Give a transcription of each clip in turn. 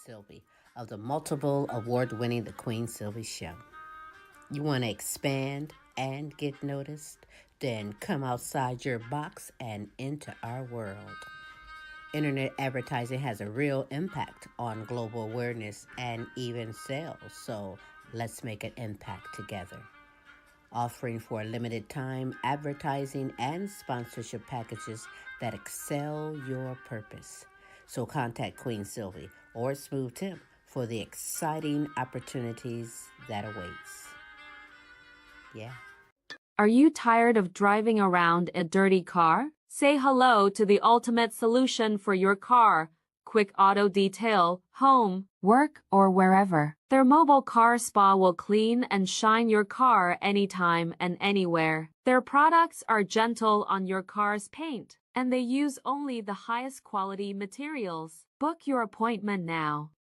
Sylvie of the multiple award-winning The Queen Sylvie Show. You want to expand and get noticed? Then come outside your box and into our world. Internet advertising has a real impact on global awareness and even sales, so let's make an impact together. Offering for a limited time advertising and sponsorship packages that excel your purpose. So contact Queen Sylvie or Smooth Tim for the exciting opportunities that awaits. Yeah. Are you tired of driving around a dirty car? Say hello to the ultimate solution for your car. Quick Auto Detail, home, work, or wherever. Their mobile car spa will clean and shine your car anytime and anywhere. Their products are gentle on your car's paint, and they use only the highest quality materials. Book your appointment now.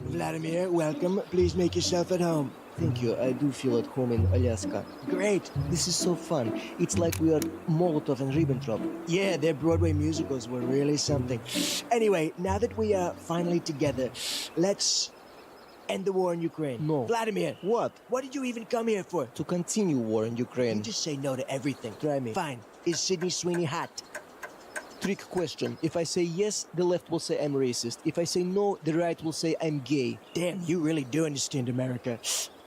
Vladimir, welcome. Please make yourself at home. Thank you. I do feel at home in Alaska. Great. This is so fun. It's like we are Molotov and Ribbentrop. Yeah, their Broadway musicals were really something. Anyway, now that we are finally together, let's end the war in Ukraine. No. Vladimir. What? What did you even come here for? To continue war in Ukraine. You just say no to everything. Try me. Fine. Is Sydney Sweeney hot? Trick question. If I say yes, the left will say I'm racist. If I say no, the right will say I'm gay. Damn, you really do understand America.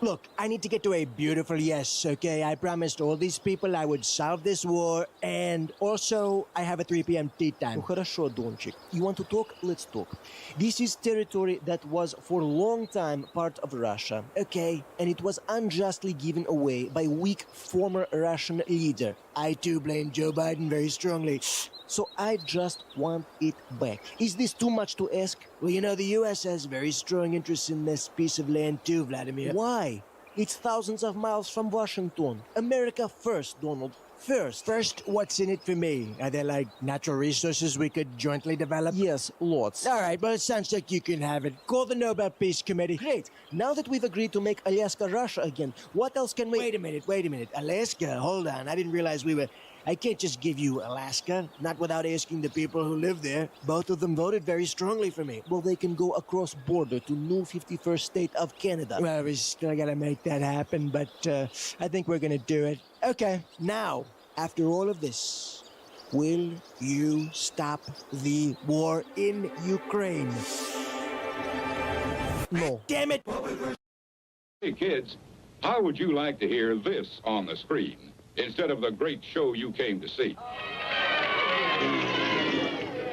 Look, I need to get to a beautiful yes, okay? I promised all these people I would solve this war, and also I have a 3 p.m. tea time. Ну хорошо, Дончик. You want to talk? Let's talk. This is territory that was for a long time part of Russia. Okay. And it was unjustly given away by weak former Russian leader. I too blame Joe Biden very strongly. So I just want it back. Is this too much to ask? Well, you know, the U.S. has very strong interests in this piece of land too, Vladimir. Why? It's thousands of miles from Washington. America first, Donald. First. First, what's in it for me? Are there, like, natural resources we could jointly develop? Yes, lots. All right, well, it sounds like you can have it. Call the Nobel Peace Committee. Great. Now that we've agreed to make Alaska Russia again, what else can we... Wait a minute. Alaska? Hold on. I didn't realize we were... I can't just give you Alaska, not without asking the people who live there. Both of them voted very strongly for me. Well, they can go across border to new 51st state of Canada. Well, we still gotta make that happen, but I think we're gonna do it. Okay, now, after all of this, will you stop the war in Ukraine? No. Damn it! Hey, kids, how would you like to hear this on the screen instead of the great show you came to see?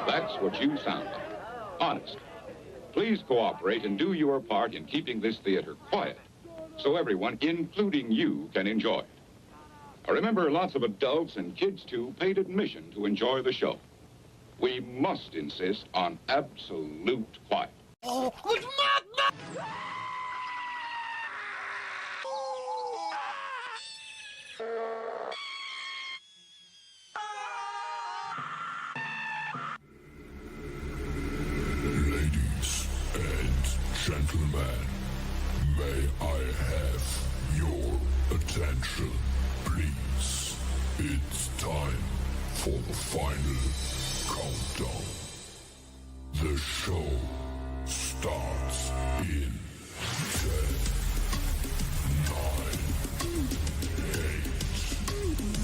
That's what you sound like. Honest. Please cooperate and do your part in keeping this theater quiet so everyone, including you, can enjoy it. Remember, lots of adults and kids, too, paid admission to enjoy the show. We must insist on absolute quiet. Oh, good madman! Ladies and gentlemen, may I have your attention, please? It's time for the final countdown. The show starts in 10, 9, 8,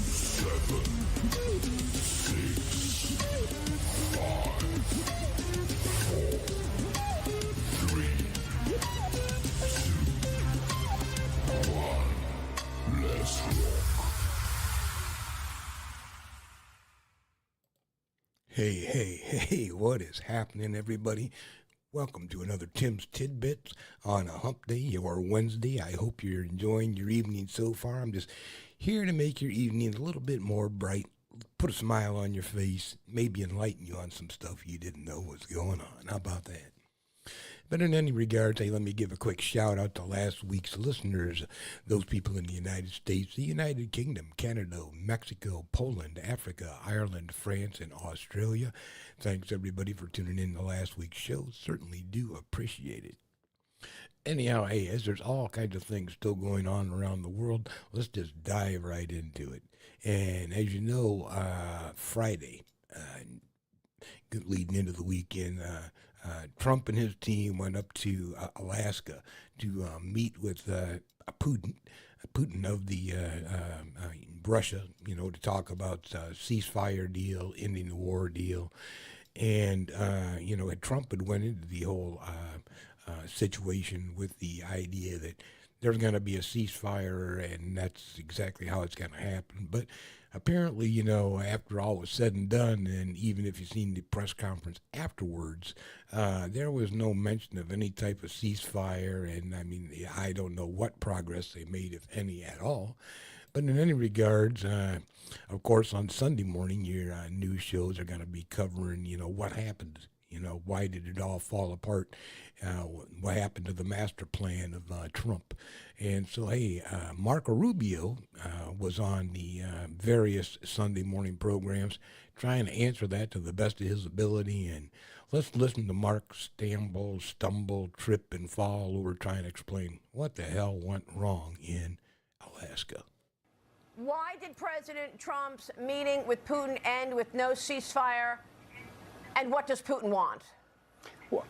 7, 6, 5, 4, 3, 2, 1. Let's rock. Hey, what is happening, everybody? Welcome to another Tim's Tidbits on a hump day or Wednesday. I hope you're enjoying your evening so far. I'm just here to make your evening a little bit more bright, put a smile on your face, maybe enlighten you on some stuff you didn't know was going on. How about that? But in any regards, hey, let me give a quick shout out to last week's listeners, those people in the United States, the United Kingdom, Canada, Mexico, Poland, Africa, Ireland, France, and Australia. Thanks everybody for tuning in to last week's show. Certainly do appreciate it. Anyhow, hey, as there's all kinds of things still going on around the world, let's just dive right into it. And as you know, Friday, leading into the weekend, Trump and his team went up to Alaska to meet with Putin of the Russia, to talk about ceasefire deal, ending the war deal. And, Trump had went into the whole situation with the idea that there's going to be a ceasefire and that's exactly how it's going to happen. But apparently, after all was said and done, and even if you've seen the press conference afterwards, there was no mention of any type of ceasefire. And I mean, I don't know what progress they made, if any at all. But in any regards, of course, on Sunday morning, your news shows are going to be covering, what happened. Why did it all fall apart? What happened to the master plan of Trump? And so, hey, Marco Rubio was on the various Sunday morning programs trying to answer that to the best of his ability. And let's listen to Mark stumble, trip, and fall over trying to explain what the hell went wrong in Alaska. Why did President Trump's meeting with Putin end with no ceasefire? And what does Putin want? Well,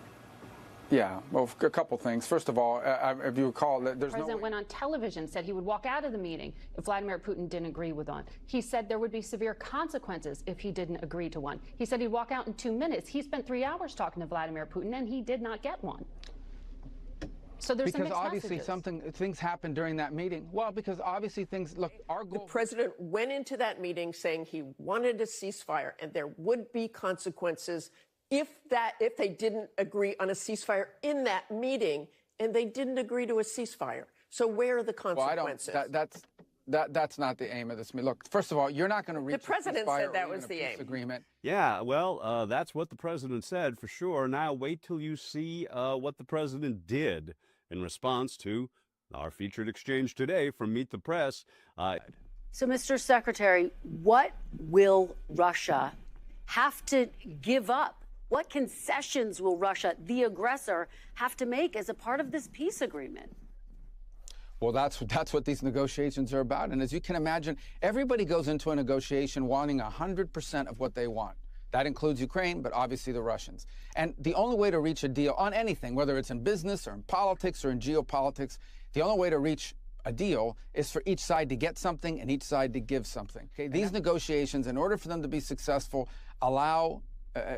a couple things. First of all, if you recall, there's The president went on television, said he would walk out of the meeting if Vladimir Putin didn't agree with one. He said there would be severe consequences if he didn't agree to one. He said he'd walk out in 2 minutes. He spent 3 hours talking to Vladimir Putin, and he did not get one. So there's some because mixed obviously messages. things happened during that meeting. Well, because obviously our goal. The president went into that meeting saying he wanted a ceasefire and there would be consequences if they didn't agree on a ceasefire in that meeting, and they didn't agree to a ceasefire. So where are the consequences? That's not the aim of this meeting. Look, first of all, you're not going to reach the president said that was the aim. Agreement. Yeah, well, that's what the president said for sure. Now wait till you see what the president did in response to our featured exchange today from Meet the Press. So, Mr. Secretary, what will Russia have to give up? What concessions will Russia, the aggressor, have to make as a part of this peace agreement? Well, that's what these negotiations are about. And as you can imagine, everybody goes into a negotiation wanting 100% of what they want. That includes Ukraine, but obviously the Russians. And the only way to reach a deal on anything, whether it's in business or in politics or in geopolitics, the only way to reach a deal is for each side to get something and each side to give something. Okay? These negotiations, in order for them to be successful,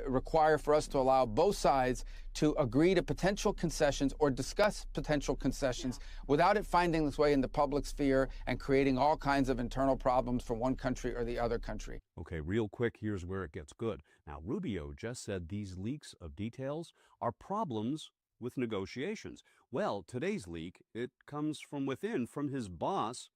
require for us to allow both sides to agree to potential concessions or discuss potential concessions without it finding its way in the public sphere and creating all kinds of internal problems for one country or the other country. Okay, real quick, here's where it gets good. Now, Rubio just said these leaks of details are problems with negotiations. Well, today's leak, it comes from within, from his boss.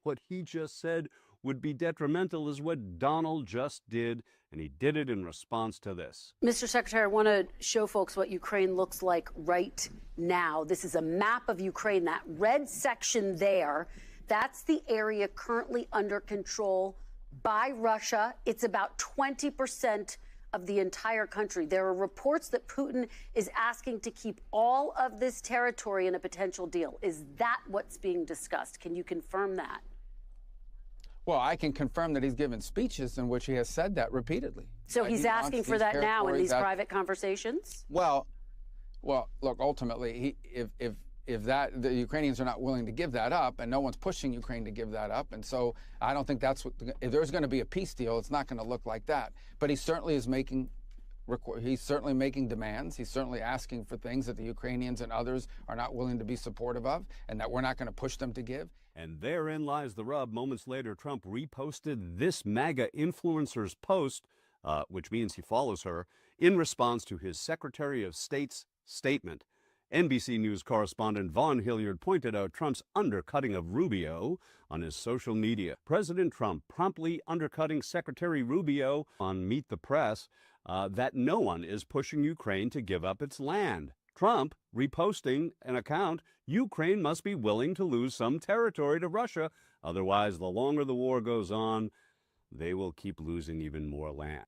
What he just said would be detrimental is what Donald just did, and he did it in response to this. Mr. Secretary, I want to show folks what Ukraine looks like right now. This is a map of Ukraine. That red section there, that's the area currently under control by Russia. It's about 20% of the entire country. There are reports that Putin is asking to keep all of this territory in a potential deal. Is that what's being discussed? Can you confirm that? Well, I can confirm that he's given speeches in which he has said that repeatedly. So he's asking for that now in these private conversations? Well, look, ultimately, if the Ukrainians are not willing to give that up, and no one's pushing Ukraine to give that up, and so I don't think that's what. If there's going to be a peace deal, it's not going to look like that. But he certainly is making. He's certainly making demands. He's certainly asking for things that the Ukrainians and others are not willing to be supportive of, and that we're not going to push them to give. And therein lies the rub. Moments later, Trump reposted this MAGA influencer's post, which means he follows her, in response to his Secretary of State's statement. NBC News correspondent Vaughn Hilliard pointed out Trump's undercutting of Rubio on his social media. President Trump promptly undercutting Secretary Rubio on Meet the Press that no one is pushing Ukraine to give up its land. Trump reposting an account, Ukraine must be willing to lose some territory to Russia. Otherwise, the longer the war goes on, they will keep losing even more land.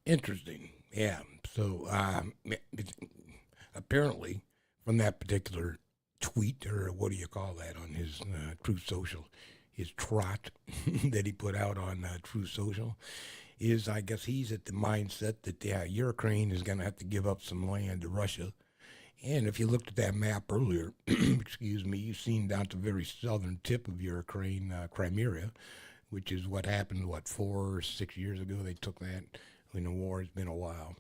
Interesting. Yeah. So apparently from that particular tweet, or what do you call that, on his Truth Social, his trot that he put out on Truth Social, is I guess he's at the mindset that, yeah, Ukraine is going to have to give up some land to Russia. And if you looked at that map earlier, excuse me, you've seen down to the very southern tip of Ukraine, Crimea, which is what happened, 4 or 6 years ago. They took that in the war. It's been a while.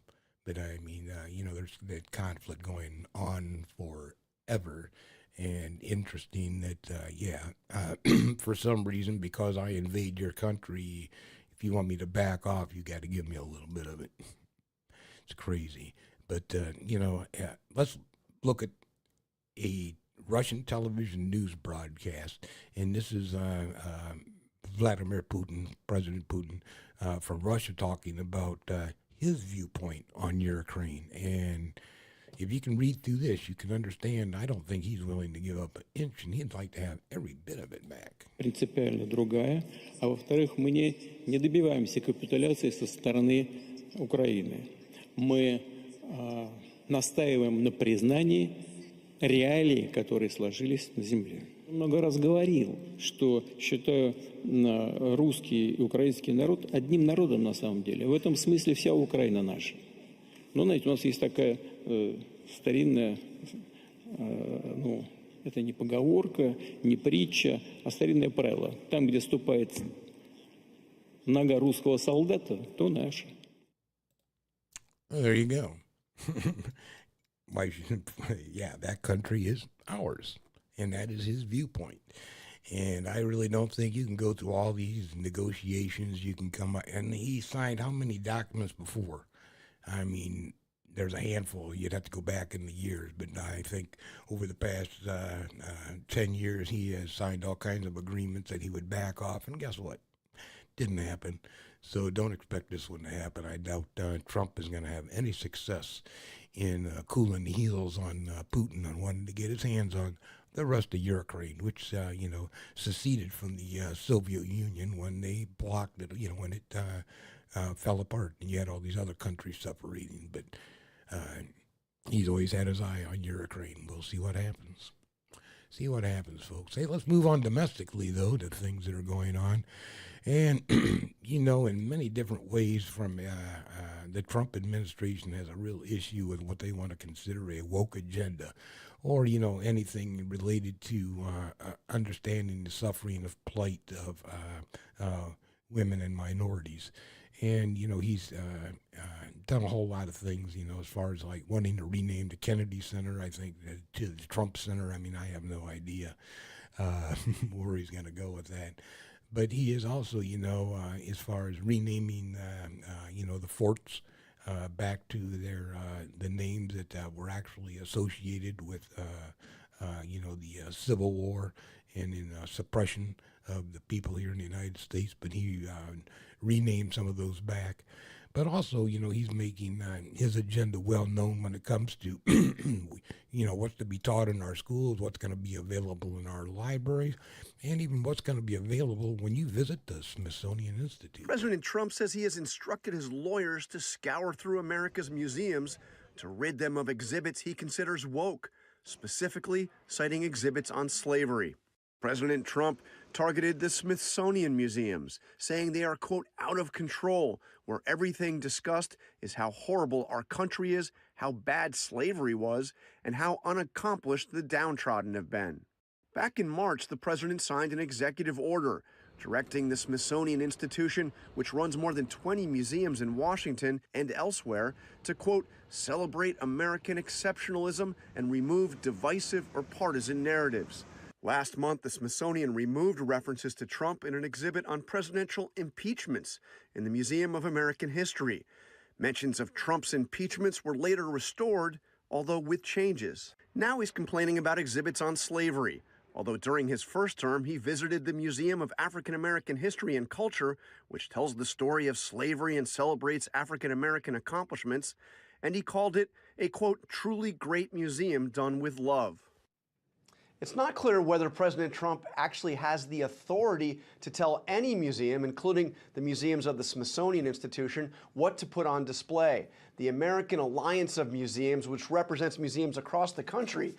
But I mean, there's that conflict going on forever. And interesting that, for some reason, because I invade your country, if you want me to back off, you got to give me a little bit of it. It's crazy. But, let's look at a Russian television news broadcast. And this is Vladimir Putin, President Putin, from Russia, talking about his viewpoint on Ukraine. And if you can read through this, you can understand, I don't think he's willing to give up an inch, and he'd like to have every bit of it back. Принципиально другая. А во-вторых, мы не добиваемся капитуляции со стороны Украины. Мы настаиваем на признании реалий, которые сложились на земле. Много раз говорил, что считаю русский и украинский народ одним народом на самом деле. В этом смысле вся Украина наша. Но, знаете, у нас есть такая старинная, это не поговорка, не притча, а старинное правило. Там, где ступает нога русского солдата, то наше. There you go. Yeah, that country is ours, and that is his viewpoint. And I really don't think you can go through all these negotiations. You can come up, and he signed how many documents before? I mean, there's a handful. You'd have to go back in the years, but I think over the past 10 years, he has signed all kinds of agreements that he would back off, and guess what? Didn't happen. So don't expect this one to happen. I doubt Trump is going to have any success in cooling the heels on Putin and wanting to get his hands on the rest of Ukraine, which, seceded from the Soviet Union when they blocked it, when it fell apart and you had all these other countries separating. But he's always had his eye on Ukraine. We'll see what happens. See what happens, folks. Hey, let's move on domestically, though, to things that are going on. And, in many different ways from the Trump administration has a real issue with what they want to consider a woke agenda, or, anything related to understanding the suffering of plight of women and minorities. And, he's done a whole lot of things, as far as like wanting to rename the Kennedy Center, I think, to the Trump Center. I mean, I have no idea where he's going to go with that. But he is also, as far as renaming, the forts back to the names that were actually associated with, the Civil War and in suppression of the people here in the United States. But he renamed some of those back. But also, he's making his agenda well known when it comes to, what's to be taught in our schools, what's going to be available in our libraries, and even what's going to be available when you visit the Smithsonian Institute. President Trump says he has instructed his lawyers to scour through America's museums to rid them of exhibits he considers woke, specifically citing exhibits on slavery. President Trump targeted the Smithsonian museums, saying they are, quote, out of control, where everything discussed is how horrible our country is, how bad slavery was, and how unaccomplished the downtrodden have been. Back in March, the president signed an executive order directing the Smithsonian Institution, which runs more than 20 museums in Washington and elsewhere, to, quote, celebrate American exceptionalism and remove divisive or partisan narratives. Last month, the Smithsonian removed references to Trump in an exhibit on presidential impeachments in the Museum of American History. Mentions of Trump's impeachments were later restored, although with changes. Now he's complaining about exhibits on slavery, although during his first term, he visited the Museum of African American History and Culture, which tells the story of slavery and celebrates African American accomplishments, and he called it a, quote, truly great museum done with love. It's not clear whether President Trump actually has the authority to tell any museum, including the museums of the Smithsonian Institution, what to put on display. The American Alliance of Museums, which represents museums across the country,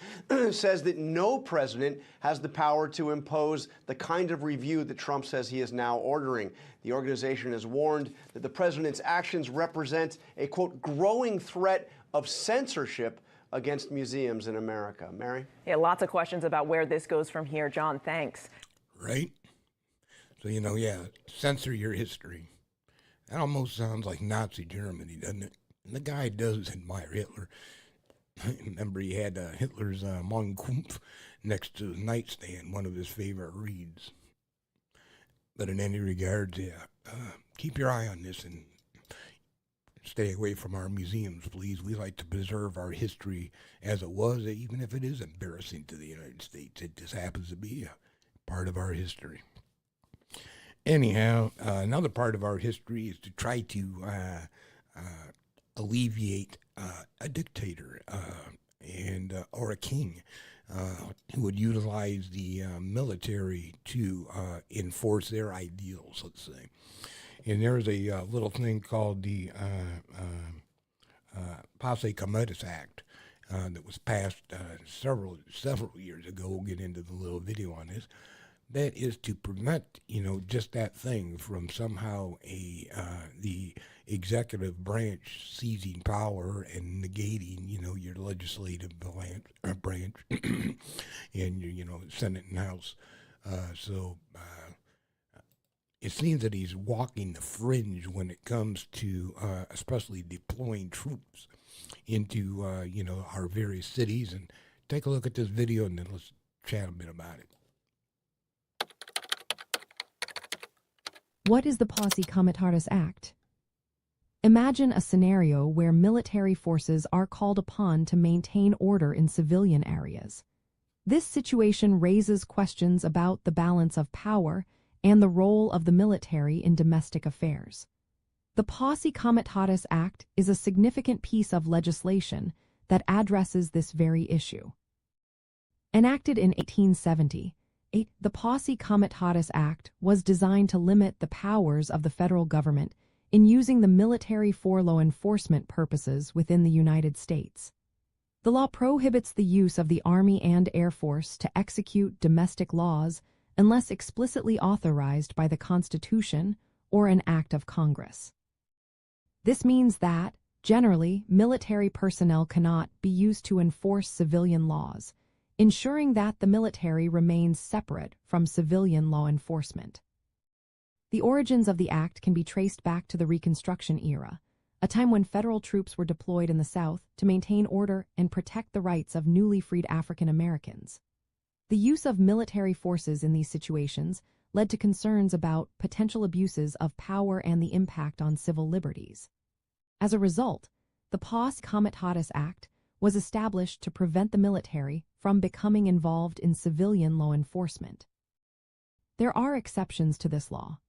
says that no president has the power to impose the kind of review that Trump says he is now ordering. The organization has warned that the president's actions represent a, quote, growing threat of censorship against museums in America. Mary? Yeah, lots of questions about where this goes from here. John, thanks. Right? So, yeah, censor your history. That almost sounds like Nazi Germany, doesn't it? And the guy does admire Hitler. I remember he had Hitler's Mein Kampf next to his nightstand, one of his favorite reads. But in any regards, keep your eye on this and stay away from our museums, please. We like to preserve our history as it was, even if it is embarrassing to the United States. It just happens to be a part of our history. Anyhow, another part of our history is to try to alleviate a dictator or a king who would utilize the military to enforce their ideals, let's say. And there's a little thing called the Posse Comitatus Act that was passed several years ago. We'll get into the little video on this. That is to prevent, just that thing from somehow the executive branch seizing power and negating, your legislative branch and your, Senate and House. So it seems that he's walking the fringe when it comes to especially deploying troops into, our various cities. And take a look at this video and then let's chat a bit about it. What is the Posse Comitatus Act? Imagine a scenario where military forces are called upon to maintain order in civilian areas. This situation raises questions about the balance of power and the role of the military in domestic affairs. The Posse Comitatus Act is a significant piece of legislation that addresses this very issue. Enacted in 1870, the Posse Comitatus Act was designed to limit the powers of the federal government in using the military for law enforcement purposes within the United States. The law prohibits the use of the Army and Air Force to execute domestic laws unless explicitly authorized by the Constitution or an act of Congress. This means that, generally, military personnel cannot be used to enforce civilian laws, ensuring that the military remains separate from civilian law enforcement. The origins of the act can be traced back to the Reconstruction era, a time when federal troops were deployed in the South to maintain order and protect the rights of newly freed African Americans. The use of military forces in these situations led to concerns about potential abuses of power and the impact on civil liberties. As a result, the Posse Comitatus Act was established to prevent the military from becoming involved in civilian law enforcement. There are exceptions to this law.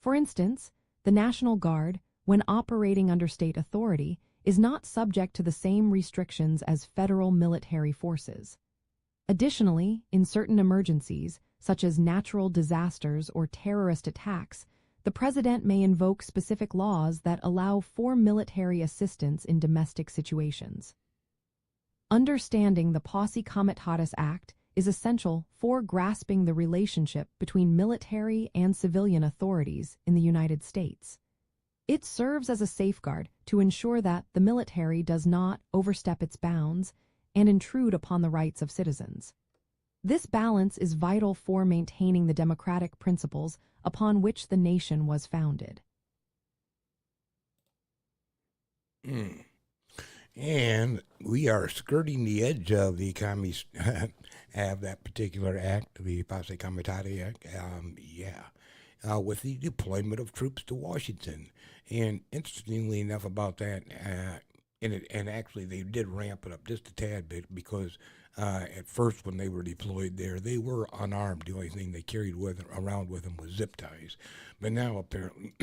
For instance, the National Guard, when operating under state authority, is not subject to the same restrictions as federal military forces. Additionally, in certain emergencies, such as natural disasters or terrorist attacks, the president may invoke specific laws that allow for military assistance in domestic situations. Understanding the Posse Comitatus Act is essential for grasping the relationship between military and civilian authorities in the United States. It serves as a safeguard to ensure that the military does not overstep its bounds and intrude upon the rights of citizens. This balance is vital for maintaining the democratic principles upon which the nation was founded. And we are skirting the edge of the commies have that particular act, the Posse Comitatus Act, with the deployment of troops to Washington. And interestingly enough about that, and actually they did ramp it up just a tad bit because at first when they were deployed there, they were unarmed. The only thing they carried around with them was zip ties. But now apparently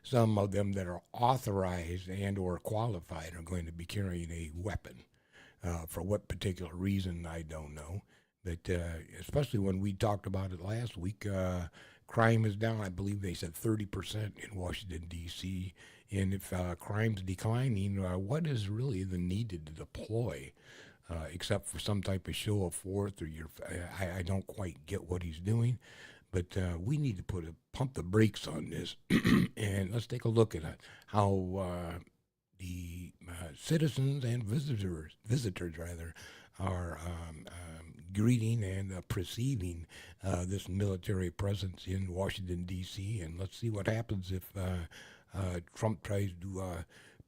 some of them that are authorized and or qualified are going to be carrying a weapon. For what particular reason, I don't know. But especially when we talked about it last week, crime is down. I believe they said 30% in Washington, D.C. And if crime's declining, what is really the need to deploy, except for some type of show of force? Or I don't quite get what he's doing. But we need to pump the brakes on this. And let's take a look at how the citizens and visitors are greeting and perceiving this military presence in Washington, D.C. And let's see what happens if Trump tries to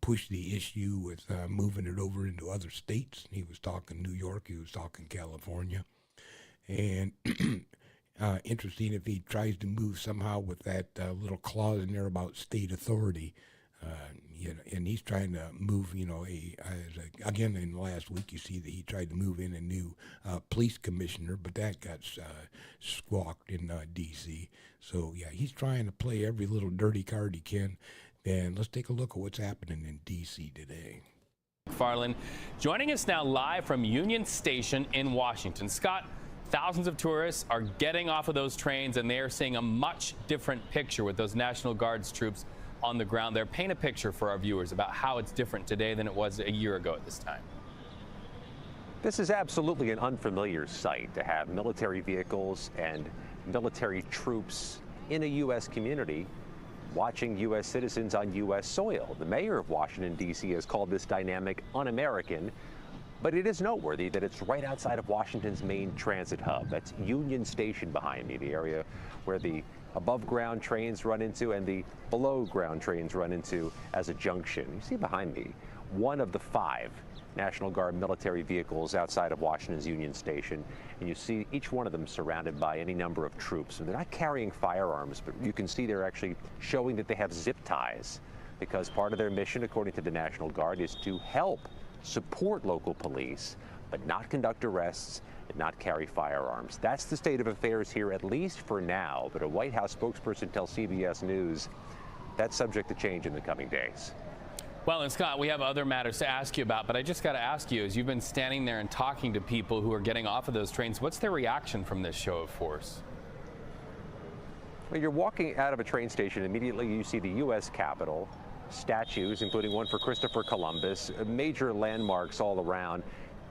push the issue with moving it over into other states. He was talking New York, he was talking California. And interesting if he tries to move somehow with that little clause in there about state authority. And he's trying to move, again, in the last week, you see that he tried to move in a new police commissioner, but that got squawked in D.C. So, yeah, he's trying to play every little dirty card he can. And let's take a look at what's happening in D.C. today. McFarland joining us now live from Union Station in Washington. Scott, thousands of tourists are getting off of those trains, and they are seeing a much different picture with those National Guard's troops on the ground there. Paint a picture for our viewers about how it's different today than it was a year ago at this time. This is absolutely an unfamiliar sight to have military vehicles and military troops in a U.S. community watching U.S. citizens on U.S. soil. The mayor of Washington, D.C. has called this dynamic un-American, but it is noteworthy that it's right outside of Washington's main transit hub. That's Union Station behind me, the area where the above-ground trains run into and the below-ground trains run into as a junction. You see behind me one of the 5 National Guard military vehicles outside of Washington's Union Station, and you see each one of them surrounded by any number of troops. And they're not carrying firearms, but you can see they're actually showing that they have zip ties, because part of their mission, according to the National Guard, is to help support local police, but not conduct arrests and not carry firearms. That's the state of affairs here, at least for now. But a White House spokesperson tells CBS News that's subject to change in the coming days. Well, and Scott, we have other matters to ask you about, but I just got to ask you, as you've been standing there and talking to people who are getting off of those trains, what's their reaction from this show of force? Well, you're walking out of a train station, immediately you see the U.S. Capitol, statues, including one for Christopher Columbus, major landmarks all around.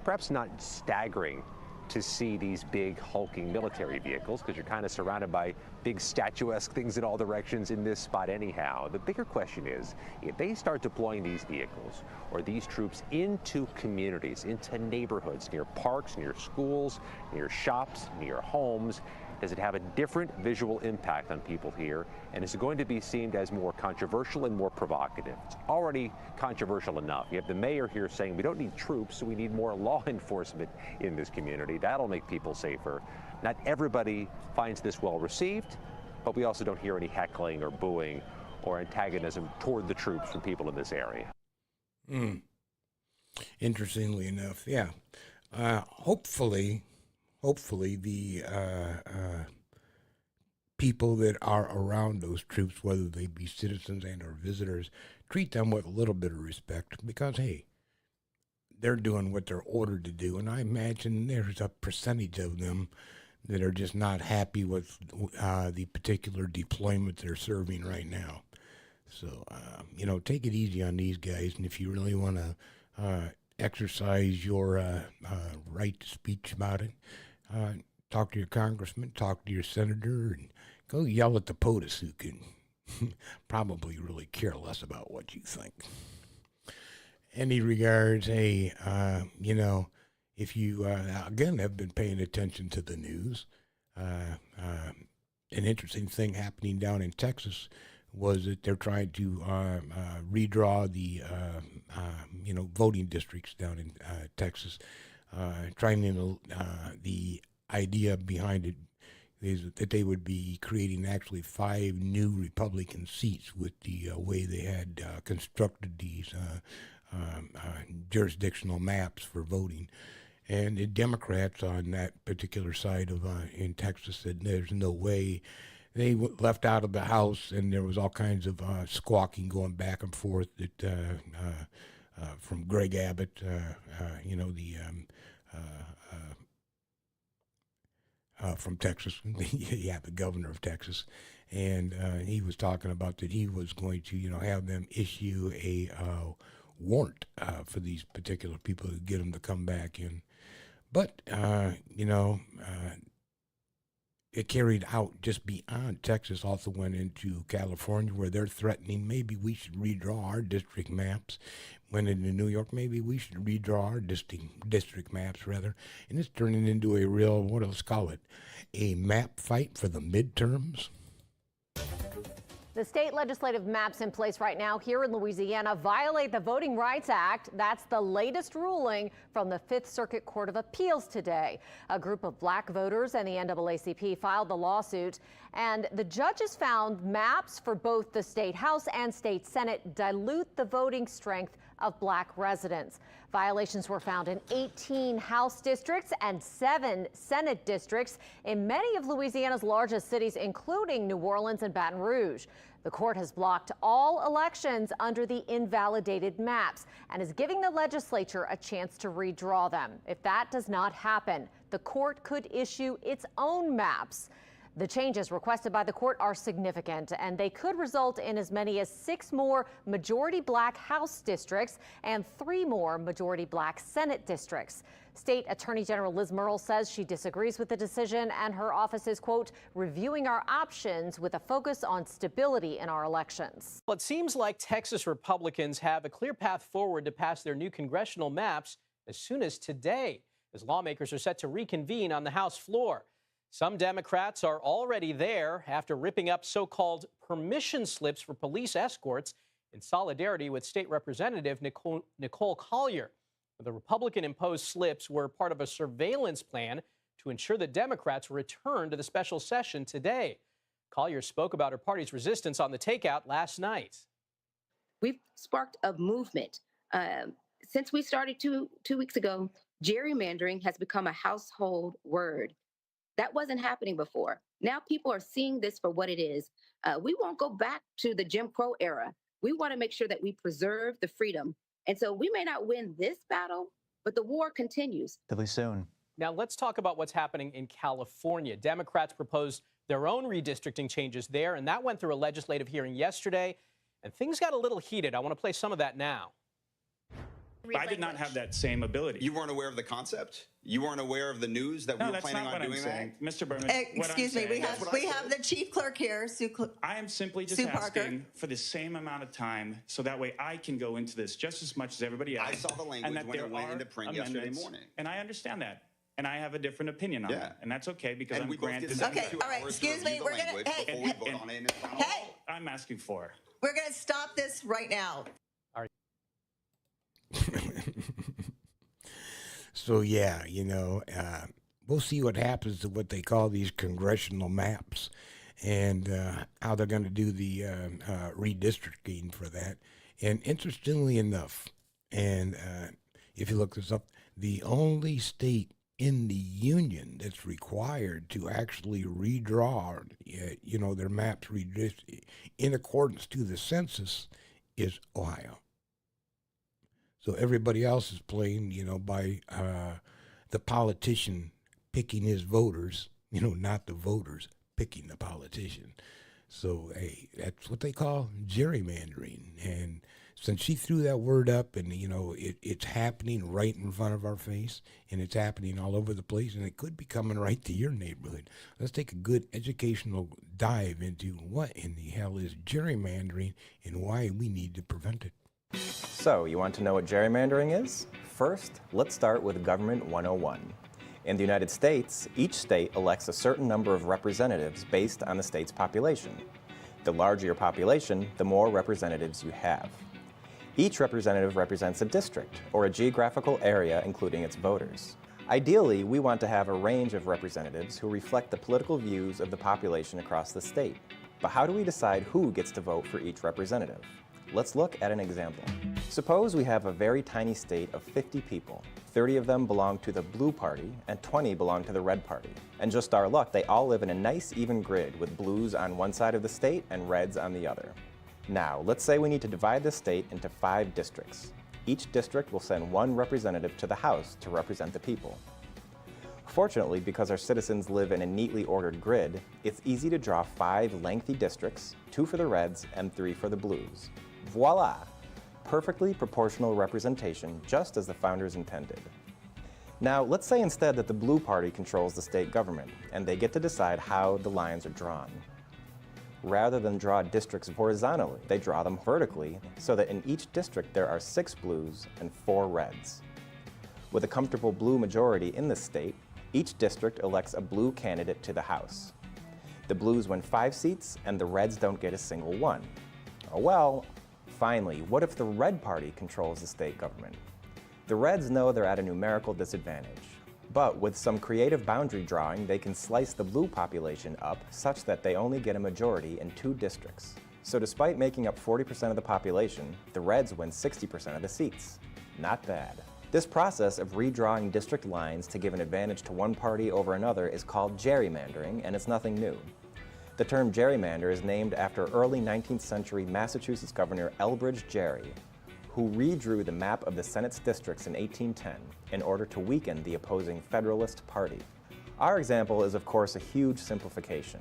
Perhaps not staggering to see these big hulking military vehicles, because you're kind of surrounded by big statuesque things in all directions in this spot anyhow. The bigger question is, if they start deploying these vehicles or these troops into communities, into neighborhoods, near parks, near schools, near shops, near homes, does it have a different visual impact on people here? And is it going to be seen as more controversial and more provocative? It's already controversial enough. You have the mayor here saying we don't need troops, so we need more law enforcement in this community. That'll make people safer. Not everybody finds this well received, but we also don't hear any heckling or booing or antagonism toward the troops from people in this area. Interestingly enough, yeah. Hopefully the people that are around those troops, whether they be citizens and or visitors, treat them with a little bit of respect, because, hey, they're doing what they're ordered to do. And I imagine there's a percentage of them that are just not happy with the particular deployment they're serving right now. So, take it easy on these guys. And if you really want to exercise your right to speech about it, talk to your congressman, talk to your senator, and go yell at the POTUS, who can probably really care less about what you think. Any regards, hey, if you, again, have been paying attention to the news, an interesting thing happening down in Texas was that they're trying to redraw the, voting districts down in Texas. The idea behind it is that they would be creating actually 5 new Republican seats with the way they had constructed these jurisdictional maps for voting. And the Democrats on that particular side of in Texas said there's no way. They left out of the House, and there was all kinds of squawking going back and forth that from Greg Abbott, the from Texas. Yeah, the governor of Texas. And he was talking about that he was going to, have them issue a warrant for these particular people to get them to come back in. But, it carried out just beyond Texas, also went into California, where they're threatening maybe we should redraw our district maps. Went into New York, maybe we should redraw our district maps, rather. And it's turning into a real, what let's call it, a map fight for the midterms. The state legislative maps in place right now here in Louisiana violate the Voting Rights Act. That's the latest ruling from the Fifth Circuit Court of Appeals today. A group of black voters and the NAACP filed the lawsuit, and the judges found maps for both the state House and state Senate dilute the voting strength of black residents. Violations were found in 18 House districts and 7 Senate districts in many of Louisiana's largest cities, including New Orleans and Baton Rouge. The court has blocked all elections under the invalidated maps and is giving the legislature a chance to redraw them. If that does not happen, the court could issue its own maps. The changes requested by the court are significant, and they could result in as many as 6 more majority black House districts and 3 more majority black Senate districts. State Attorney General Liz Murrill says she disagrees with the decision, and her office is, quote, reviewing our options with a focus on stability in our elections. Well, it seems like Texas Republicans have a clear path forward to pass their new congressional maps as soon as today, as lawmakers are set to reconvene on the House floor. Some Democrats are already there after ripping up so-called permission slips for police escorts in solidarity with State Representative Nicole Collier. The Republican-imposed slips were part of a surveillance plan to ensure that Democrats return to the special session today. Collier spoke about her party's resistance on the takeout last night. We've sparked a movement. Since we started two weeks ago, gerrymandering has become a household word. That wasn't happening before. Now people are seeing this for what it is. We won't go back to the Jim Crow era. We want to make sure that we preserve the freedom. And so we may not win this battle, but the war continues. Soon. Now let's talk about what's happening in California. Democrats proposed their own redistricting changes there, and that went through a legislative hearing yesterday, and things got a little heated. I want to play some of that now. I did not have that same ability. You weren't aware of the concept? You weren't aware of the news that we were planning on doing that? Mr. Berman, excuse me, we have the chief clerk here, I am simply just asking for the same amount of time so that way I can go into this just as much as everybody else. I saw the language when it went into print yesterday morning. And I and I and I have a different opinion on that. And that's okay because I'm granted. Okay, all right, excuse me, we're going to, hey, I'm asking for. We're going to stop this right now. So, yeah, we'll see what happens to what they call these congressional maps and how they're going to do the redistricting for that. And interestingly enough, and if you look this up, the only state in the union that's required to actually redraw, their maps in accordance to the census is Ohio. So everybody else is playing, by the politician picking his voters, not the voters picking the politician. So, hey, that's what they call gerrymandering. And since she threw that word up and, it's happening right in front of our face and it's happening all over the place and it could be coming right to your neighborhood. Let's take a good educational dive into what in the hell is gerrymandering and why we need to prevent it. So, you want to know what gerrymandering is? First, let's start with Government 101. In the United States, each state elects a certain number of representatives based on the state's population. The larger your population, the more representatives you have. Each representative represents a district, or a geographical area including its voters. Ideally, we want to have a range of representatives who reflect the political views of the population across the state. But how do we decide who gets to vote for each representative? Let's look at an example. Suppose we have a very tiny state of 50 people. 30 of them belong to the blue party and 20 belong to the red party. And just our luck, they all live in a nice even grid with blues on one side of the state and reds on the other. Now, let's say we need to divide the state into 5 districts. Each district will send 1 representative to the House to represent the people. Fortunately, because our citizens live in a neatly ordered grid, it's easy to draw 5 lengthy districts, 2 for the Reds and 3 for the Blues. Voila! Perfectly proportional representation, just as the founders intended. Now, let's say instead that the Blue Party controls the state government, and they get to decide how the lines are drawn. Rather than draw districts horizontally, they draw them vertically, so that in each district there are 6 Blues and 4 Reds. With a comfortable blue majority in the state, each district elects a blue candidate to the House. The Blues win 5 seats, and the Reds don't get a single one. Oh well, finally, what if the Red Party controls the state government? The Reds know they're at a numerical disadvantage, but with some creative boundary drawing, they can slice the blue population up such that they only get a majority in 2 districts. So despite making up 40% of the population, the Reds win 60% of the seats. Not bad. This process of redrawing district lines to give an advantage to one party over another is called gerrymandering, and it's nothing new. The term gerrymander is named after early 19th century Massachusetts Governor Elbridge Gerry, who redrew the map of the Senate's districts in 1810 in order to weaken the opposing Federalist Party. Our example is, of course, a huge simplification.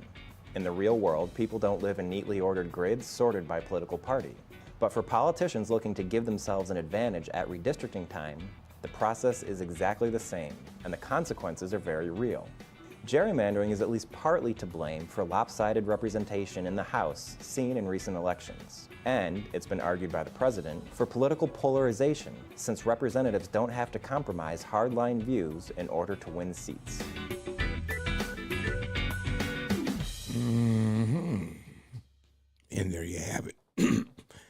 In the real world, people don't live in neatly ordered grids sorted by political party. But for politicians looking to give themselves an advantage at redistricting time, the process is exactly the same, and the consequences are very real. Gerrymandering is at least partly to blame for lopsided representation in the House seen in recent elections. And, it's been argued by the president, for political polarization, since representatives don't have to compromise hardline views in order to win seats. And there you have it.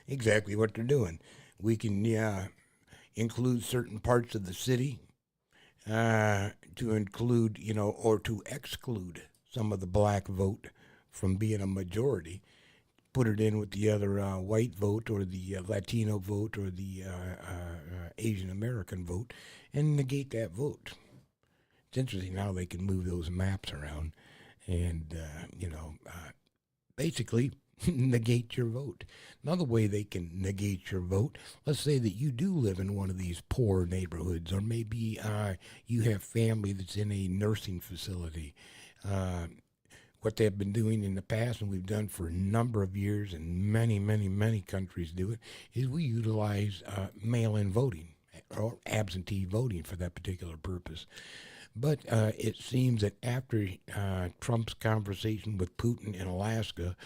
Exactly what they're doing. We can include certain parts of the city to include, or to exclude some of the black vote from being a majority. Put it in with the other white vote or the Latino vote or the Asian American vote and negate that vote. It's interesting how they can move those maps around and, basically negate your vote. Another way they can negate your vote, let's say that you do live in one of these poor neighborhoods, or maybe you have family that's in a nursing facility. What they've been doing in the past, and we've done for a number of years, and many, many, many countries do it, is we utilize mail-in voting, or absentee voting for that particular purpose. But it seems that after Trump's conversation with Putin in Alaska,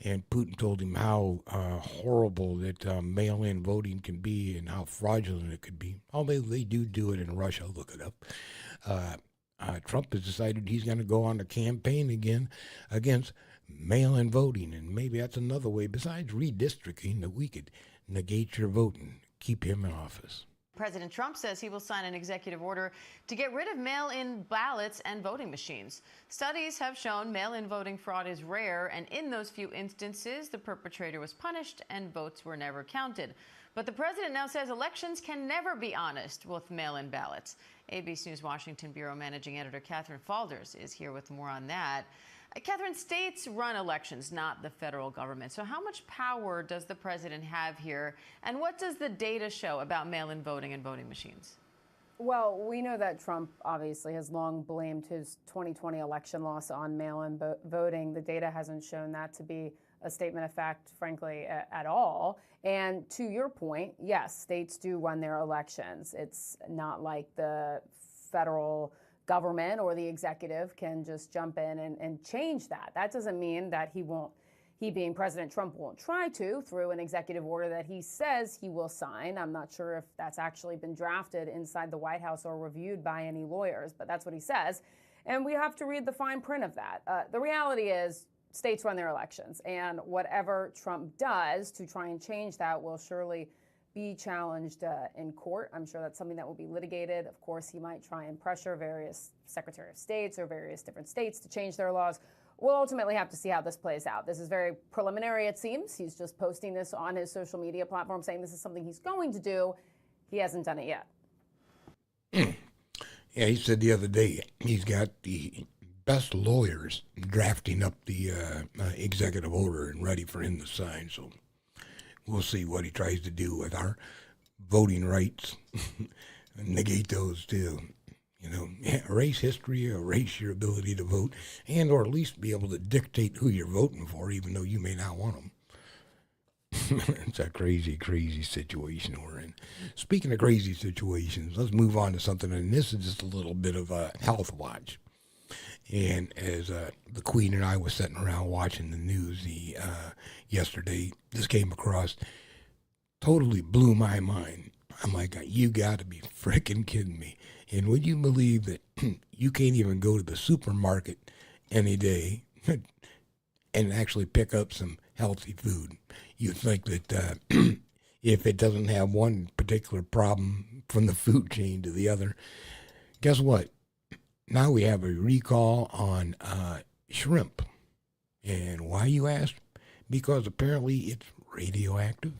and Putin told him how horrible that mail-in voting can be and how fraudulent it could be, although they do it in Russia, look it up. Trump has decided he's going to go on the campaign again against mail-in voting, and maybe that's another way, besides redistricting, that we could negate your vote and keep him in office. President Trump says he will sign an executive order to get rid of mail-in ballots and voting machines. Studies have shown mail-in voting fraud is rare, and in those few instances, the perpetrator was punished and votes were never counted. But the president now says elections can never be honest with mail-in ballots. ABC News Washington Bureau Managing Editor Catherine Falders is here with more on that. Catherine, states run elections, not the federal government. So how much power does the president have here? And what does the data show about mail-in voting and voting machines? Well, we know that Trump obviously has long blamed his 2020 election loss on mail-in voting. The data hasn't shown that to be a statement of fact, frankly, at all. And to your point, yes, states do run their elections. It's not like the federal government or the executive can just jump in and change that. That doesn't mean that he being President Trump won't try to through an executive order that he says he will sign. I'm not sure if that's actually been drafted inside the White House or reviewed by any lawyers, but that's what he says. And we have to read the fine print of that. The reality is states run their elections, and whatever Trump does to try and change that will surely be challenged in court. I'm sure that's something that will be litigated. Of course, he might try and pressure various Secretary of States or various different states to change their laws. We'll ultimately have to see how this plays out. This is very preliminary, it seems. He's just posting this on his social media platform saying this is something he's going to do. He hasn't done it yet. Yeah, he said the other day he's got the best lawyers drafting up the executive order and ready for him to sign. So we'll see what he tries to do with our voting rights and negate those too. Erase history, erase your ability to vote, and or at least be able to dictate who you're voting for, even though you may not want them. It's a crazy, crazy situation we're in. Speaking of crazy situations, let's move on to something, and this is just a little bit of a health watch. And as the Queen and I was sitting around watching the news yesterday, this came across, totally blew my mind. I'm like, you got to be freaking kidding me. And would you believe that you can't even go to the supermarket any day and actually pick up some healthy food? You think that if it doesn't have one particular problem from the food chain to the other, guess what? Now we have a recall on shrimp. And why, you ask? Because apparently it's radioactive.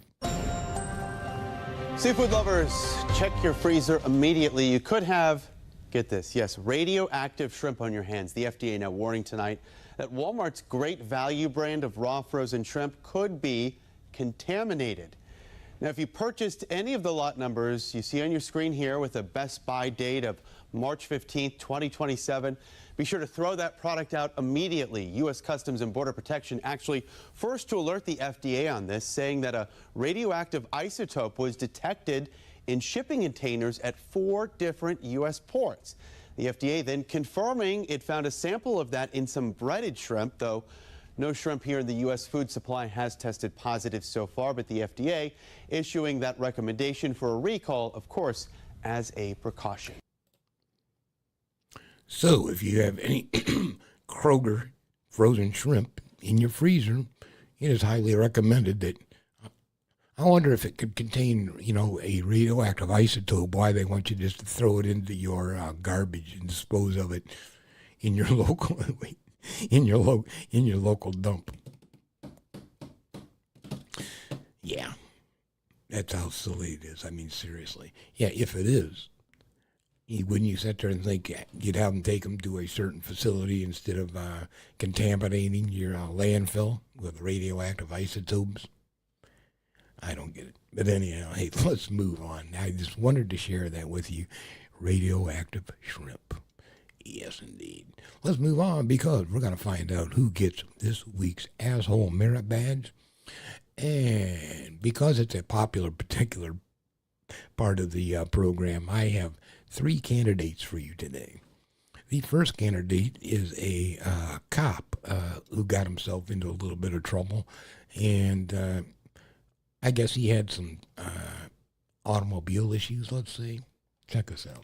Seafood lovers, check your freezer immediately. You could have, get this, yes, radioactive shrimp on your hands. The FDA now warning tonight that Walmart's Great Value brand of raw frozen shrimp could be contaminated. Now, if you purchased any of the lot numbers you see on your screen here with a Best Buy date of March 15th, 2027, be sure to throw that product out immediately. U.S. Customs and Border Protection actually first to alert the FDA on this, saying that a radioactive isotope was detected in shipping containers at 4 different U.S. ports. The FDA then confirming it found a sample of that in some breaded shrimp, though no shrimp here in the U.S. food supply has tested positive so far, but the FDA issuing that recommendation for a recall, of course, as a precaution. So if you have any Kroger frozen shrimp in your freezer, it is highly recommended that, I wonder if it could contain, a radioactive isotope, why they want you just to throw it into your garbage and dispose of it in your local, in your local dump. Yeah, that's how silly it is. I mean, seriously. Yeah, if it is. Wouldn't you sit there and think you'd have them take them to a certain facility instead of contaminating your landfill with radioactive isotopes? I don't get it. But anyhow, hey, let's move on. I just wanted to share that with you. Radioactive shrimp. Yes, indeed. Let's move on because we're going to find out who gets this week's Asshole Merit Badge. And because it's a particular part of the program, I have 3 candidates for you today. The first candidate is a cop who got himself into a little bit of trouble, and I guess he had some automobile issues, let's say. Check us out.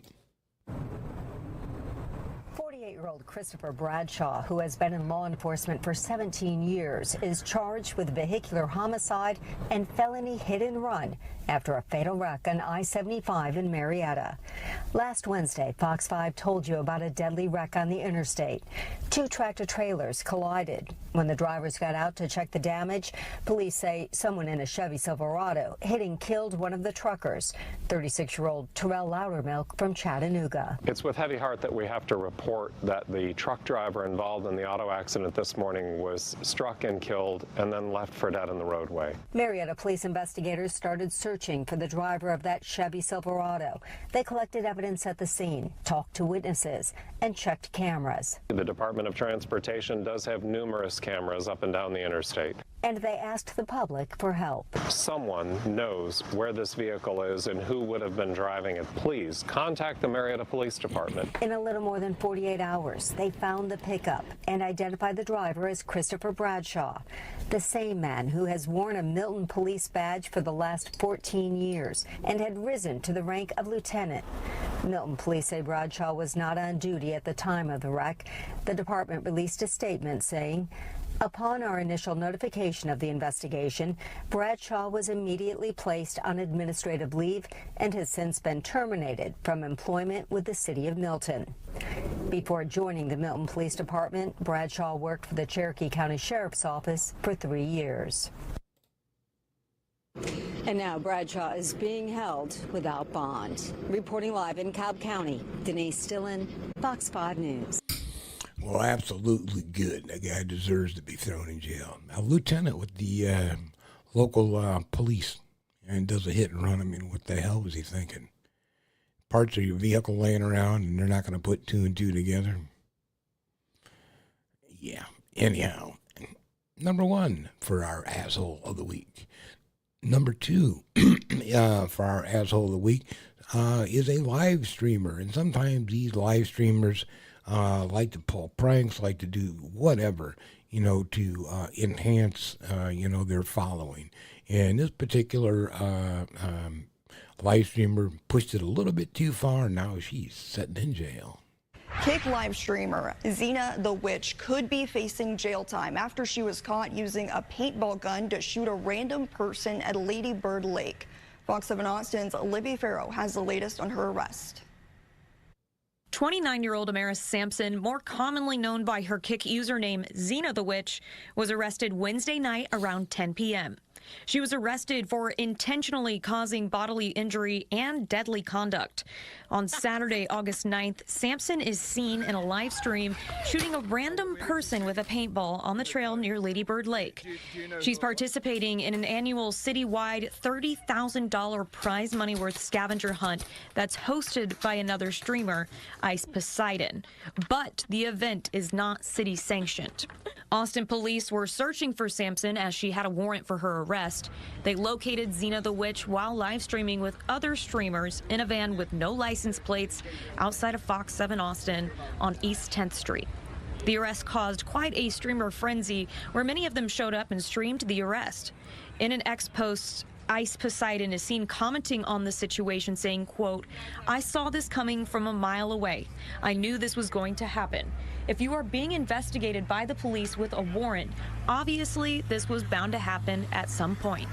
48-year-old Christopher Bradshaw, who has been in law enforcement for 17 years, is charged with vehicular homicide and felony hit and run after a fatal wreck on I-75 in Marietta. Last Wednesday, Fox 5 told you about a deadly wreck on the interstate. 2 tractor-trailers collided. When the drivers got out to check the damage, police say someone in a Chevy Silverado hit and killed one of the truckers, 36-year-old Terrell Loudermilk from Chattanooga. It's with heavy heart that we have to report that the truck driver involved in the auto accident this morning was struck and killed and then left for dead in the roadway. Marietta police investigators started searching for the driver of that Chevy Silverado. They collected evidence at the scene, talked to witnesses, and checked cameras. The Department of Transportation does have numerous cameras up and down the interstate. And they asked the public for help. Someone knows where this vehicle is and who would have been driving it. Please contact the Marietta Police Department. In a little more than 48 hours, they found the pickup and identified the driver as Christopher Bradshaw, the same man who has worn a Milton police badge for the last 14 years and had risen to the rank of lieutenant. Milton police say Bradshaw was not on duty at the time of the wreck. The department released a statement saying, upon our initial notification of the investigation, Bradshaw was immediately placed on administrative leave and has since been terminated from employment with the city of Milton. Before joining the Milton Police Department, Bradshaw worked for the Cherokee County Sheriff's Office for 3 years. And now Bradshaw is being held without bond. Reporting live in Cobb County, Denise Stillen, Fox 5 News. Well, absolutely good. That guy deserves to be thrown in jail. A lieutenant with the local police and does a hit and run. I mean, what the hell was he thinking? parts of your vehicle laying around and they're not going to put two and two together. Yeah, anyhow, number one for our asshole of the week. Number two for our asshole of the week is a live streamer. And sometimes these live streamers like to pull pranks, like to do whatever, to enhance, their following. And this particular live streamer pushed it a little bit too far. Now she's sitting in jail. Kick live streamer Xena the Witch could be facing jail time after she was caught using a paintball gun to shoot a random person at Lady Bird Lake. Fox 7 Austin's Libby Farrow has the latest on her arrest. 29-year-old Amaris Sampson, more commonly known by her Kick username Xena the Witch, was arrested Wednesday night around 10 p.m. She was arrested for intentionally causing bodily injury and deadly conduct. On Saturday, August 9th, Sampson is seen in a live stream shooting a random person with a paintball on the trail near Lady Bird Lake. She's participating in an annual citywide $30,000 prize money worth scavenger hunt that's hosted by another streamer, Ice Poseidon. But the event is not city sanctioned. Austin police were searching for Sampson as she had a warrant for her arrest. They located Xena the Witch while live streaming with other streamers in a van with no license plates outside of Fox 7 Austin on East 10th Street. The arrest caused quite a streamer frenzy where many of them showed up and streamed the arrest. In an X post, Ice Poseidon is seen commenting on the situation, saying, quote, "I saw this coming from a mile away. I knew this was going to happen. If you are being investigated by the police with a warrant, obviously this was bound to happen at some point."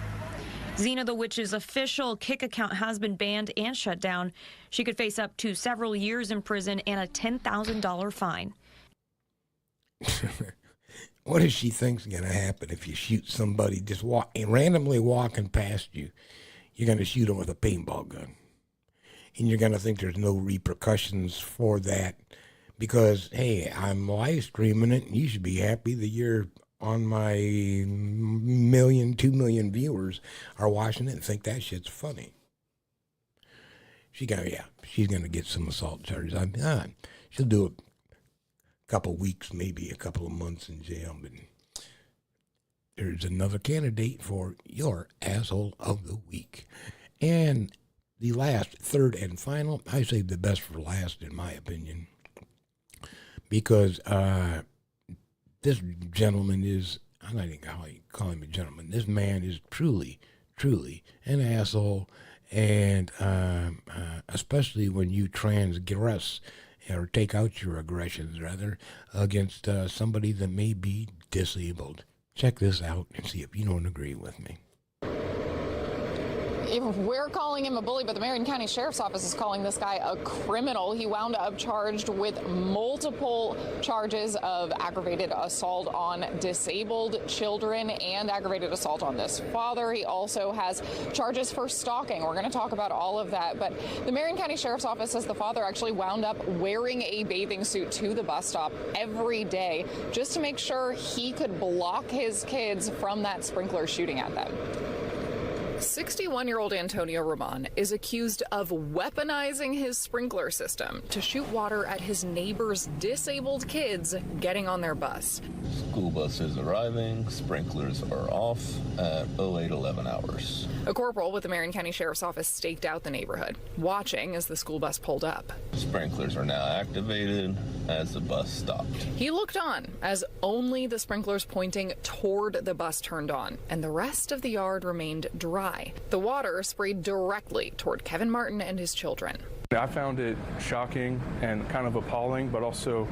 Xena the Witch's official Kick account has been banned and shut down. She could face up to several years in prison and a $10,000 fine. What does she think's going to happen if you shoot somebody just randomly walking past you? You're going to shoot them with a paintball gun. And you're going to think there's no repercussions for that because, hey, I'm live streaming it, and you should be happy that you're on my 2 million viewers are watching it and think that shit's funny. She's going to get some assault charges. She'll do a couple weeks, maybe a couple of months in jail, but there's another candidate for your asshole of the week. And the last, third and final, I saved the best for last in my opinion, because this gentleman is, I'm not even going to call him a gentleman, this man is truly an asshole, and especially when you transgress or take out your aggressions, rather, against somebody that may be disabled. Check this out and see if you don't agree with me. We're calling him a bully, but the Marion County Sheriff's Office is calling this guy a criminal. He wound up charged with multiple charges of aggravated assault on disabled children and aggravated assault on this father. He also has charges for stalking. We're going to talk about all of that. But the Marion County Sheriff's Office says the father actually wound up wearing a bathing suit to the bus stop every day just to make sure he could block his kids from that sprinkler shooting at them. 61-year-old Antonio Roman is accused of weaponizing his sprinkler system to shoot water at his neighbor's disabled kids getting on their bus. School bus is arriving. Sprinklers are off at 08:11 hours. A corporal with the Marion County Sheriff's Office staked out the neighborhood, watching as the school bus pulled up. Sprinklers are now activated as the bus stopped. He looked on as only the sprinklers pointing toward the bus turned on, and the rest of the yard remained dry. The water sprayed directly toward Kevin Martin and his children. I found it shocking and kind of appalling, but also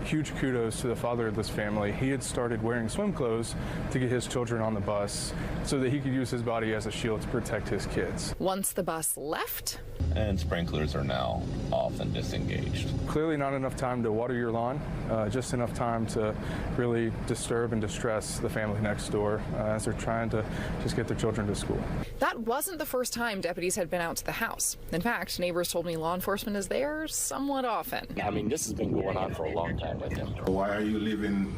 huge kudos to the father of this family. He had started wearing swim clothes to get his children on the bus so that he could use his body as a shield to protect his kids. Once the bus left, and sprinklers are now off and disengaged. Clearly not enough time to water your lawn, just enough time to really disturb and distress the family next door as they're trying to just get their children to school. That wasn't the first time deputies had been out to the house. In fact, neighbors told me law enforcement is there somewhat often. I mean, this has been going on for a long time with him. Why are you living,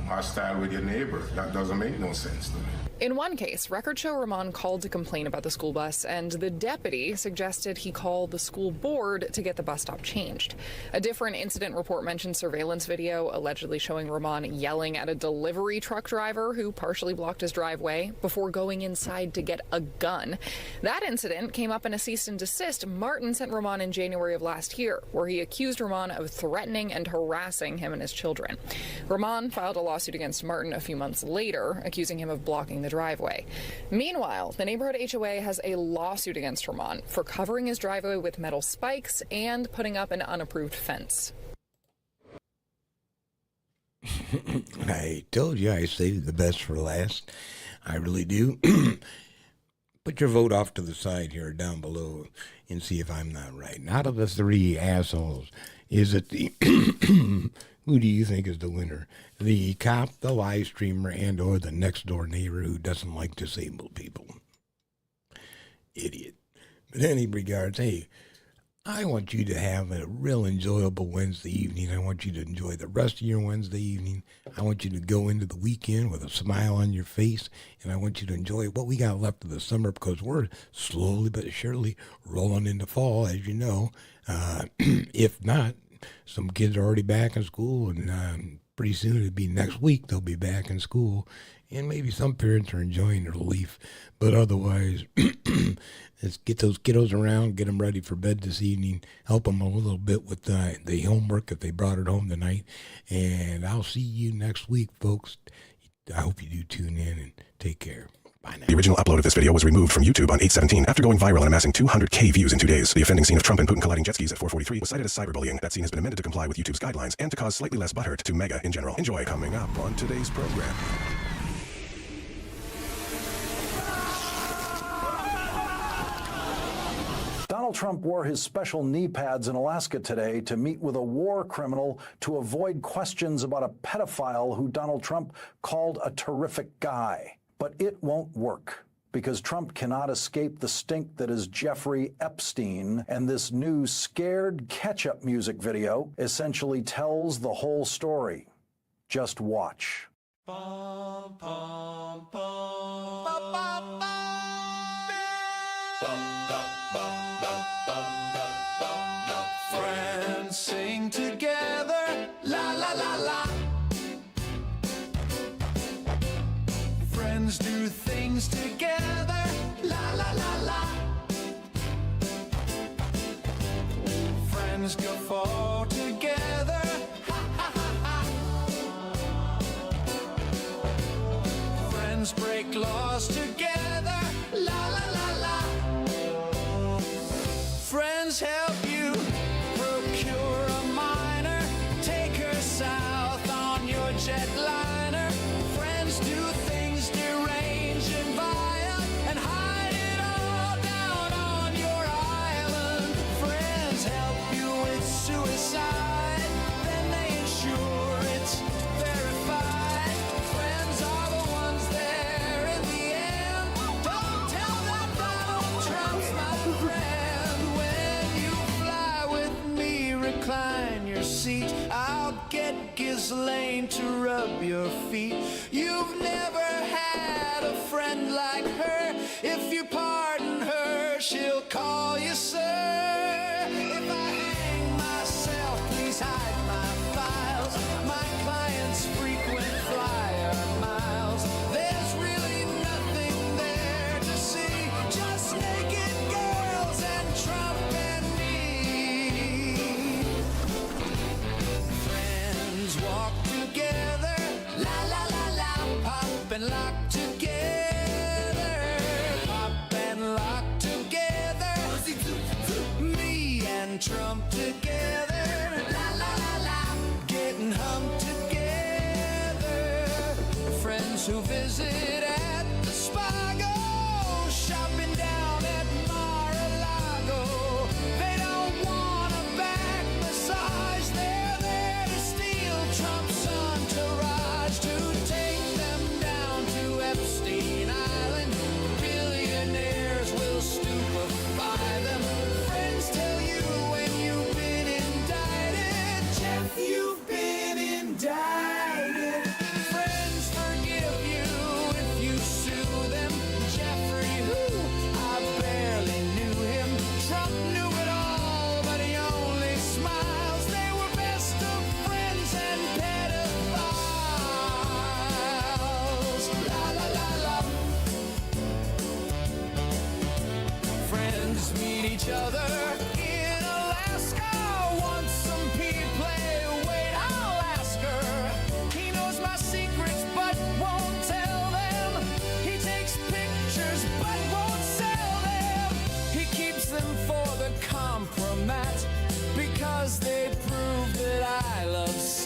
hostile with your neighbor? That doesn't make no sense to me. In one case, records show Rahman called to complain about the school bus, and the deputy suggested he call the school board to get the bus stop changed. A different incident report mentions surveillance video allegedly showing Rahman yelling at a delivery truck driver who partially blocked his driveway before going inside to get a gun. That incident came up in a cease and desist Martin sent Rahman in January of last year, where he accused Rahman of threatening and harassing him and his children. Rahman filed a lawsuit against Martin a few months later, accusing him of blocking the driveway. Meanwhile, the neighborhood HOA has a lawsuit against Rahman for covering his driveway with metal spikes and putting up an unapproved fence. I told you I saved the best for last. I really do. Put your vote off to the side here down below and see if I'm not right. And out of the three assholes, is it the... Who do you think is the winner? The cop, the live streamer, and or the next door neighbor who doesn't like disabled people? Idiot. But in any regards, hey, I want you to have a real enjoyable Wednesday evening. I want you to enjoy the rest of your Wednesday evening. I want you to go into the weekend with a smile on your face, and I want you to enjoy what we got left of the summer, because we're slowly but surely rolling into fall, as you know. If not, some kids are already back in school, and pretty soon it'll be next week they'll be back in school. And maybe some parents are enjoying the relief, but otherwise, let's get those kiddos around, get them ready for bed this evening, help them a little bit with the homework if they brought it home tonight. And I'll see you next week, folks. I hope you do tune in and take care. The original upload of this video was removed from YouTube on 8/17 after going viral and amassing 200K views in 2 days. The offending scene of Trump and Putin colliding jet skis at 4:43 was cited as cyberbullying. That scene has been amended to comply with YouTube's guidelines and to cause slightly less butthurt to MAGA in general. Enjoy. Coming up on today's program. Donald Trump wore his special knee pads in Alaska today to meet with a war criminal to avoid questions about a pedophile who Donald Trump called a terrific guy. But it won't work, because Trump cannot escape the stink that is Jeffrey Epstein, and this new Scared Ketchup music video essentially tells the whole story. Just watch. Bum, bum, bum. Bum, bum, bum. Friends sing together, la la la la. Friends do things together, la la la la. Friends go far together, ha ha ha ha. Friends break laws together, la la la la. Friends help you procure a minor, take her south on your jetliner. Friends do things deranged and violent and hide it all down on your island. Friends help you with suicide, then they ensure it's verified. Friends are the ones there in the end. Don't tell them Donald Trump's my friend. When you fly with me, recline your seat. I'll get Ghislaine to rub your feet. You've never had a friend like her. If you pardon her, she'll call you sir. If I hang myself, please hide my files. My clients frequent flyer miles. There's really nothing there to see, just naked girls and Trump and me. Friends walk together, la la la la, pop and lock together, pop and lock together. Me and Trump together, la la la la, getting humped together. Friends who visit at the Spago, shopping down at Mar-a-Lago. They don't want a back massage, they're there to steal Trump's entourage, to take them down to Epstein Island. Billionaires will stupefy them. Friends tell you when you've been indicted. Jeff, you've been indicted. Friends forgive you if you 'cause they prove that I love